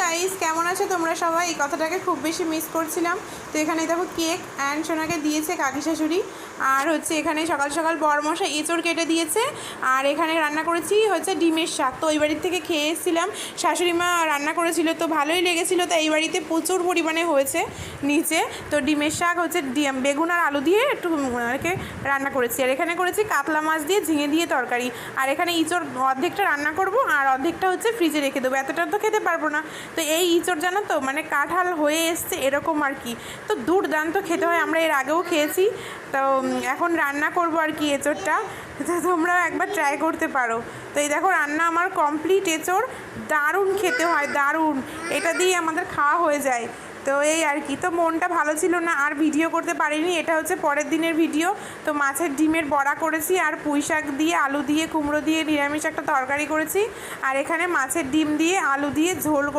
Guys, কেমন আছো তোমরা সবাই? এই কথাটাকে খুব বেশি মিস করছিলাম। তো এখানে দেখো কেক অ্যান্ড সোনাকে দিয়েছে কাকি শাশুড়ি। আর হচ্ছে এখানে সকাল সকাল বরমশাই এঁচড় কেটে দিয়েছে। আর এখানে রান্না করেছি হচ্ছে ডিমের শাক। তো ওই বাড়ির থেকে খেয়ে এসেছিলাম, শাশুড়ি মা রান্না করেছিল, তো ভালোই লেগেছিলো। তো এই বাড়িতে প্রচুর পরিমাণে হয়েছে নিচে। তো ডিমের শাক হচ্ছে বেগুন আর আলু দিয়ে একটু রান্না করেছি। আর এখানে করেছি কাতলা মাছ দিয়ে ঝিঙে দিয়ে তরকারি। আর এখানে ইঁচড় অর্ধেকটা রান্না করব আর অর্ধেকটা হচ্ছে ফ্রিজে রেখে দেবো, এতটা তো খেতে পারবো না। তো এই ইঁচড় জানো তো মানে কাঁঠাল হয়ে এসছে এরকম আর কি। তো দুর্দান্ত খেতে হয়, আমরা এর আগেও খেয়েছি। তো এখন রান্না করব আর কি এঁচড়টা, তো তোমরা একবার ট্রাই করতে পারো। তো এই দেখো রান্না আমার কমপ্লিট। এঁচড় দারুণ খেতে হয়, দারুণ। এটা দিয়ে আমাদের খাওয়া হয়ে যায়। তো এই আর কি। তো মনটা ভালো ছিল না, আর ভিডিও করতে পারিনি। এটা হচ্ছে পরের দিনের ভিডিও। তো মাছের ডিমের বড়া করেছি, আর পুঁই শাক দিয়ে আলু দিয়ে কুমড়ো দিয়ে নিরামিষ একটা তরকারি করেছি। আর এখানে মাছের ডিম দিয়ে আলু দিয়ে ঝোল